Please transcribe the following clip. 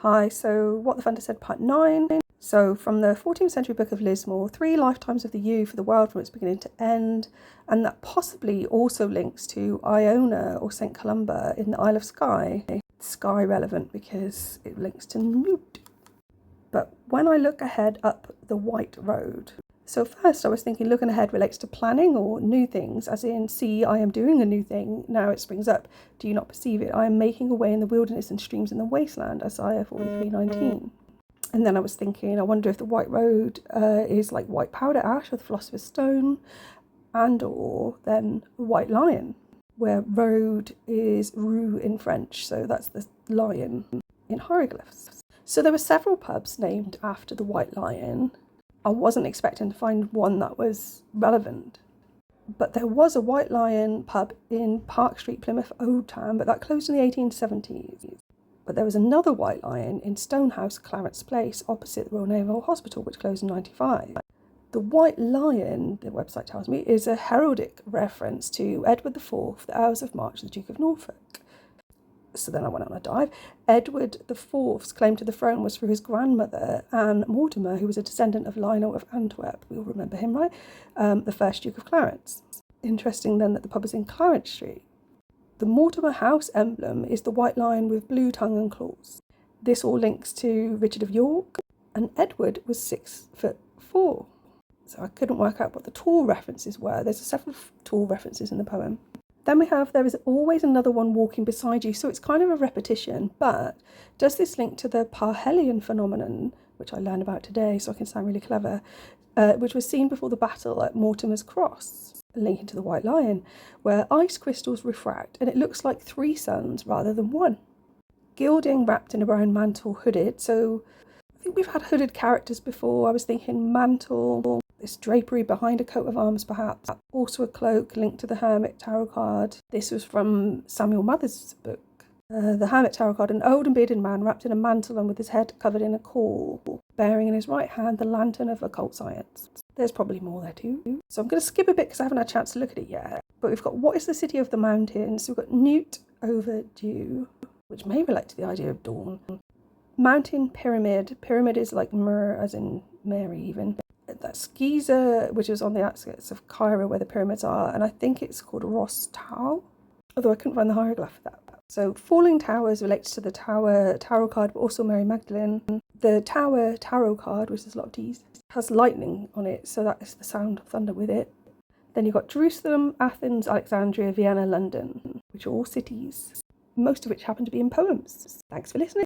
Hi, so What the Funder Said Part 9. So from the 14th century book of Lismore, 3 lifetimes of the yew for the world from its beginning to end, and that possibly also links to Iona or St. Columba in the Isle of Skye. Skye relevant because it links to Newt. But when I look ahead up the White Road, so first I was thinking looking ahead relates to planning or new things, as in, see, I am doing a new thing, now it springs up, do you not perceive it? I am making a way in the wilderness and streams in the wasteland, Isaiah 43:19. And then I was thinking, I wonder if the White Road is like white powder ash or the Philosopher's Stone, and or then White Lion, where road is rue in French, so that's the lion in hieroglyphs. So there were several pubs named after the White Lion. I wasn't expecting to find one that was relevant. But there was a White Lion pub in Park Street, Plymouth, Old Town, but that closed in the 1870s. But there was another White Lion in Stonehouse, Clarence Place, opposite the Royal Naval Hospital, which closed in 1995. The White Lion, the website tells me, is a heraldic reference to Edward IV, the Hours of March, the Duke of Norfolk. So then I went on a dive. Edward IV's claim to the throne was through his grandmother, Anne Mortimer, who was a descendant of Lionel of Antwerp. We all remember him, right? The first Duke of Clarence. Interesting then that the pub is in Clarence Street. The Mortimer House emblem is the white lion with blue tongue and claws. This all links to Richard of York, and Edward was 6'4". So I couldn't work out what the tall references were. There's several tall references in the poem. Then we have, there is always another one walking beside you. So it's kind of a repetition, but does this link to the Parhelion phenomenon, which I learned about today, so I can sound really clever, which was seen before the battle at Mortimer's Cross, linking to the White Lion, where ice crystals refract and it looks like 3 suns rather than 1. Gilding wrapped in a brown mantle, hooded. So I think we've had hooded characters before. I was thinking mantle, this drapery behind a coat of arms perhaps. Also a cloak linked to the Hermit tarot card. This was from Samuel Mather's book. The Hermit tarot card, an old and bearded man wrapped in a mantle and with his head covered in a caul, bearing in his right hand the lantern of occult science. There's probably more there too. So I'm going to skip a bit because I haven't had a chance to look at it yet. But we've got, what is the city of the mountains? So we've got Newt over dew, which may relate to the idea of dawn. Mountain pyramid. Pyramid is like Mer, as in Mary even. That's Giza, which is on the outskirts of Cairo where the pyramids are, and I think it's called Ros Tau, although I couldn't find the hieroglyph for that. So Falling Towers relates to the Tower tarot card, but also Mary Magdalene. The Tower tarot card, which is a lot of T's, has lightning on it, so that is the sound of thunder with it. Then you've got Jerusalem, Athens, Alexandria, Vienna, London, which are all cities, most of which happen to be in poems. Thanks for listening.